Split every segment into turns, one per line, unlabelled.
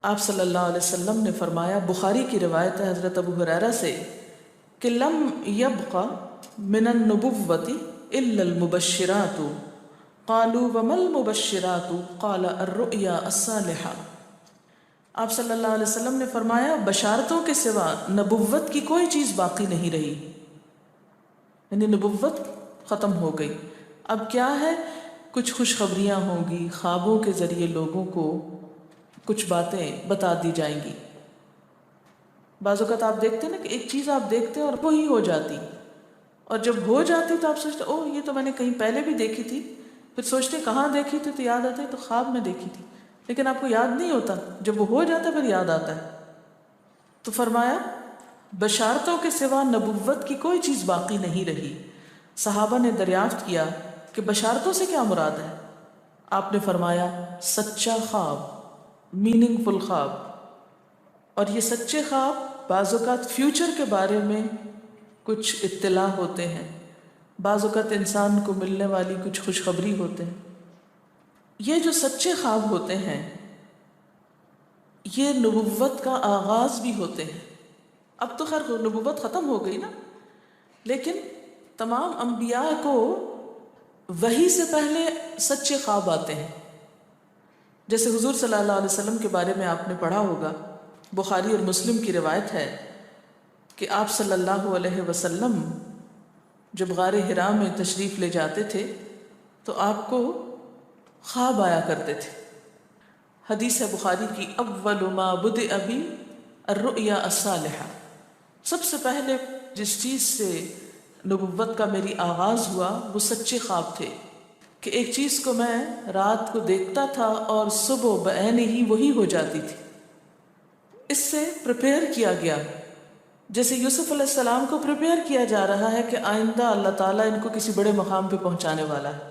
آپ صلی اللہ علیہ وسلم نے فرمایا، بخاری کی روایت ہے حضرت ابو ہریرہ سے، کہ لم یبق من النبوۃ الا المبشرات، قالوا وما المبشرات قال الرؤیا الصالحہ۔ آپ صلی اللہ علیہ وسلم نے فرمایا، بشارتوں کے سوا نبوت کی کوئی چیز باقی نہیں رہی، یعنی نبوت ختم ہو گئی۔ اب کیا ہے؟ کچھ خوشخبریاں ہوں گی، خوابوں کے ذریعے لوگوں کو کچھ باتیں بتا دی جائیں گی۔ بعض اوقات آپ دیکھتے ہیں نا کہ ایک چیز آپ دیکھتے ہیں اور وہی ہو جاتی، اور جب ہو جاتی تو آپ سوچتے اوہ یہ تو میں نے کہیں پہلے بھی دیکھی تھی، پھر سوچتے کہاں دیکھی تھی تو یاد آتا ہے تو خواب میں دیکھی تھی، لیکن آپ کو یاد نہیں ہوتا، جب وہ ہو جاتا ہے پھر یاد آتا ہے۔ تو فرمایا بشارتوں کے سوا نبوت کی کوئی چیز باقی نہیں رہی۔ صحابہ نے دریافت کیا کہ بشارتوں سے کیا مراد ہے؟ آپ نے فرمایا سچا خواب، میننگ فل خواب۔ اور یہ سچے خواب بعض اوقات فیوچر کے بارے میں کچھ اطلاع ہوتے ہیں، بعض اوقات انسان کو ملنے والی کچھ خوشخبری ہوتے ہیں۔ یہ جو سچے خواب ہوتے ہیں یہ نبوت کا آغاز بھی ہوتے ہیں۔ اب تو خیر نبوت ختم ہو گئی نا، لیکن تمام انبیاء کو وحی سے پہلے سچے خواب آتے ہیں۔ جیسے حضور صلی اللہ علیہ وسلم کے بارے میں آپ نے پڑھا ہوگا، بخاری اور مسلم کی روایت ہے کہ آپ صلی اللہ علیہ وسلم جب غار حرا میں تشریف لے جاتے تھے تو آپ کو خواب آیا کرتے تھے۔ حدیث ہے بخاری کی، اول ما بدأ بی الرؤیا الصالحہ، سب سے پہلے جس چیز سے نبوت کا میری آغاز ہوا وہ سچے خواب تھے، کہ ایک چیز کو میں رات کو دیکھتا تھا اور صبح بعین ہی وہی ہو جاتی تھی۔ اس سے پریپیئر کیا گیا، جیسے یوسف علیہ السلام کو پریپیئر کیا جا رہا ہے کہ آئندہ اللہ تعالیٰ ان کو کسی بڑے مقام پہ پہنچانے والا ہے،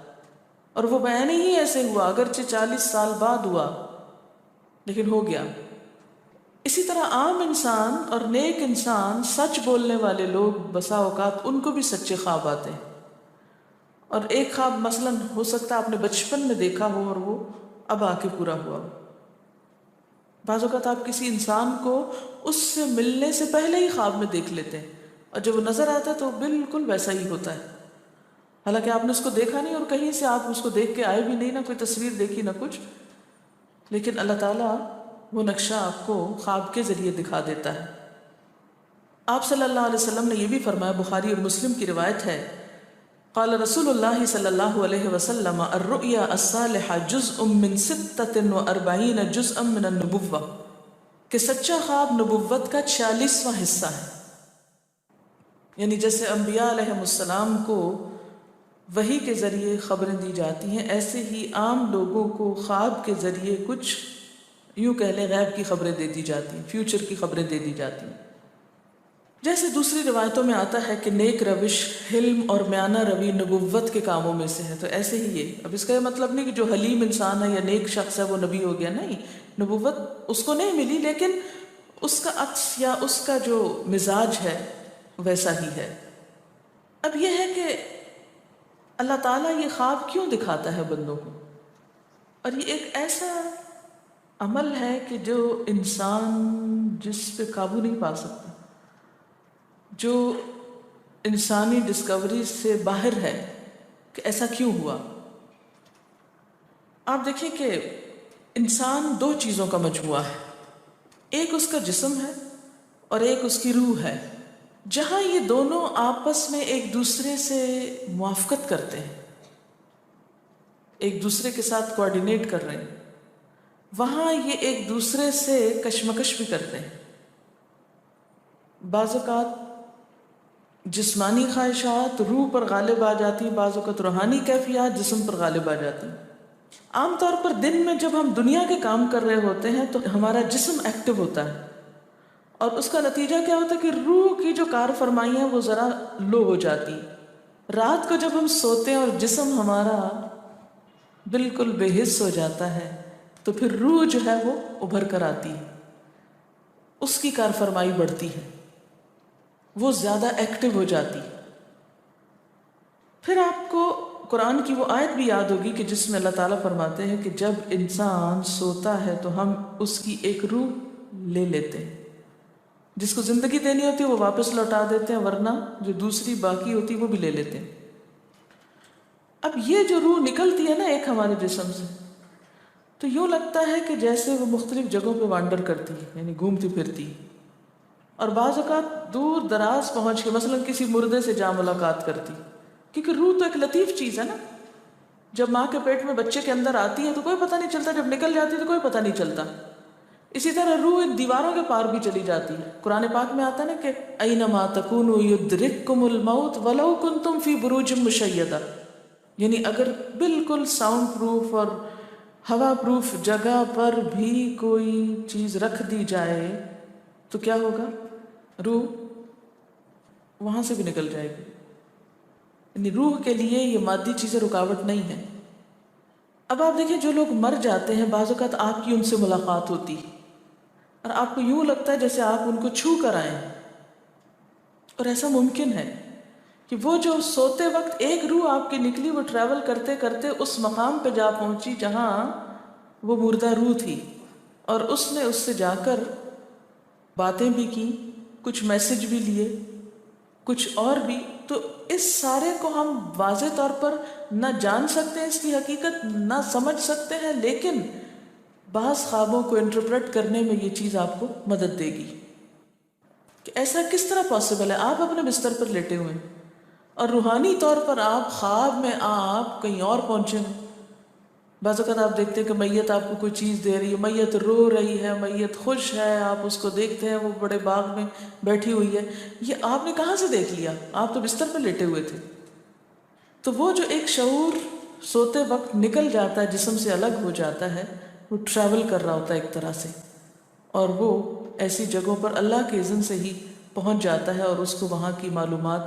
اور وہ بعین ہی ایسے ہوا، اگرچہ 40 سال بعد ہوا لیکن ہو گیا۔ اسی طرح عام انسان اور نیک انسان، سچ بولنے والے لوگ بسا اوقات ان کو بھی سچے خواب آتے ہیں، اور ایک خواب مثلاً ہو سکتا ہے آپ نے بچپن میں دیکھا ہو اور وہ اب آ کے پورا ہوا ہو۔ بعض اوقات آپ کسی انسان کو اس سے ملنے سے پہلے ہی خواب میں دیکھ لیتے ہیں، اور جب وہ نظر آتا ہے تو بالکل ویسا ہی ہوتا ہے، حالانکہ آپ نے اس کو دیکھا نہیں، اور کہیں سے آپ اس کو دیکھ کے آئے بھی نہیں، نہ کوئی تصویر دیکھی نہ کچھ، لیکن اللہ تعالیٰ وہ نقشہ آپ کو خواب کے ذریعے دکھا دیتا ہے۔ آپ صلی اللہ علیہ وسلم نے یہ بھی فرمایا، بخاری اور مسلم کی روایت ہے، قال رسول اللہ صلی اللہ علیہ وسلم الرؤیا الصالحہ جزء من 46 جزءا من النبوہ، کہ سچا خواب نبوت کا 46واں حصہ ہے۔ یعنی جیسے انبیاء علیہ السلام کو وحی کے ذریعے خبریں دی جاتی ہیں، ایسے ہی عام لوگوں کو خواب کے ذریعے کچھ یوں کہہ لیں غیب کی خبریں دے دی جاتی ہیں، فیوچر کی خبریں دے دی جاتی ہیں۔ جیسے دوسری روایتوں میں آتا ہے کہ نیک روش، حلم اور میانہ روی نبوت کے کاموں میں سے ہے، تو ایسے ہی یہ، اب اس کا یہ مطلب نہیں کہ جو حلیم انسان ہے یا نیک شخص ہے وہ نبی ہو گیا، نہیں، نبوت اس کو نہیں ملی، لیکن اس کا عکس یا اس کا جو مزاج ہے ویسا ہی ہے۔ اب یہ ہے کہ اللہ تعالیٰ یہ خواب کیوں دکھاتا ہے بندوں کو، اور یہ ایک ایسا عمل ہے کہ جو انسان جس پہ قابو نہیں پا سکتا، جو انسانی ڈسکوری سے باہر ہے کہ ایسا کیوں ہوا۔ آپ دیکھیں کہ انسان دو چیزوں کا مجموعہ ہے، ایک اس کا جسم ہے اور ایک اس کی روح ہے۔ جہاں یہ دونوں آپس میں ایک دوسرے سے موافقت کرتے ہیں، ایک دوسرے کے ساتھ کوآرڈینیٹ کر رہے ہیں، وہاں یہ ایک دوسرے سے کشمکش بھی کرتے ہیں۔ بعض اوقات جسمانی خواہشات روح پر غالب آ جاتی ہیں، بعض اوقات روحانی کیفیات جسم پر غالب آ جاتی ہیں۔ عام طور پر دن میں جب ہم دنیا کے کام کر رہے ہوتے ہیں تو ہمارا جسم ایکٹیو ہوتا ہے، اور اس کا نتیجہ کیا ہوتا ہے کہ روح کی جو کار فرمائی ہے وہ ذرا لو ہو جاتی۔ رات کو جب ہم سوتے ہیں اور جسم ہمارا بالکل بے حس ہو جاتا ہے تو پھر روح جو ہے وہ ابھر کر آتی ہے، اس کی کار فرمائی بڑھتی ہے، وہ زیادہ ایکٹیو ہو جاتی۔ پھر آپ کو قرآن کی وہ آیت بھی یاد ہوگی کہ جس میں اللہ تعالیٰ فرماتے ہیں کہ جب انسان سوتا ہے تو ہم اس کی ایک روح لے لیتے ہیں، جس کو زندگی دینی ہوتی ہے وہ واپس لوٹا دیتے ہیں، ورنہ جو دوسری باقی ہوتی ہے وہ بھی لے لیتے ہیں۔ اب یہ جو روح نکلتی ہے نا ایک ہمارے جسم سے، تو یوں لگتا ہے کہ جیسے وہ مختلف جگہوں پہ وانڈر کرتی ہے، یعنی گھومتی پھرتی، اور بعض اوقات دور دراز پہنچ کے مثلا کسی مردے سے جا ملاقات کرتی، کیونکہ روح تو ایک لطیف چیز ہے نا، جب ماں کے پیٹ میں بچے کے اندر آتی ہے تو کوئی پتہ نہیں چلتا، جب نکل جاتی ہے تو کوئی پتہ نہیں چلتا۔ اسی طرح روح ان دیواروں کے پار بھی چلی جاتی ہے۔ قرآن پاک میں آتا ہے نا کہ اینما تکونوا یدرککم الموت ولو کنتم فی بروج مشیدہ، یعنی اگر بالکل ساؤنڈ پروف اور ہوا پروف جگہ پر بھی کوئی چیز رکھ دی جائے تو کیا ہوگا؟ روح وہاں سے بھی نکل جائے گی۔ یعنی روح کے لیے یہ مادی چیزیں رکاوٹ نہیں ہے۔ اب آپ دیکھیں جو لوگ مر جاتے ہیں بعض اوقات آپ کی ان سے ملاقات ہوتی اور آپ کو یوں لگتا ہے جیسے آپ ان کو چھو کر آئے ہیں، اور ایسا ممکن ہے کہ وہ جو سوتے وقت ایک روح آپ کی نکلی، وہ ٹریول کرتے کرتے اس مقام پہ جا پہنچی جہاں وہ مردہ روح تھی، اور اس نے اس سے جا کر باتیں بھی کی، کچھ میسج بھی لیے، کچھ اور بھی۔ تو اس سارے کو ہم واضح طور پر نہ جان سکتے ہیں، اس کی حقیقت نہ سمجھ سکتے ہیں، لیکن بعض خوابوں کو انٹرپریٹ کرنے میں یہ چیز آپ کو مدد دے گی کہ ایسا کس طرح پاسبل ہے۔ آپ اپنے بستر پر لیٹے ہوئے ہیں اور روحانی طور پر آپ خواب میں آپ کہیں اور پہنچے ہیں۔ بعض اوقات آپ دیکھتے ہیں کہ میت آپ کو کوئی چیز دے رہی ہے، میت رو رہی ہے، میت خوش ہے، آپ اس کو دیکھتے ہیں وہ بڑے باغ میں بیٹھی ہوئی ہے۔ یہ آپ نے کہاں سے دیکھ لیا؟ آپ تو بستر پر لیٹے ہوئے تھے۔ تو وہ جو ایک شعور سوتے وقت نکل جاتا ہے، جسم سے الگ ہو جاتا ہے، وہ ٹریول کر رہا ہوتا ہے ایک طرح سے، اور وہ ایسی جگہوں پر اللہ کے اذن سے ہی پہنچ جاتا ہے اور اس کو وہاں کی معلومات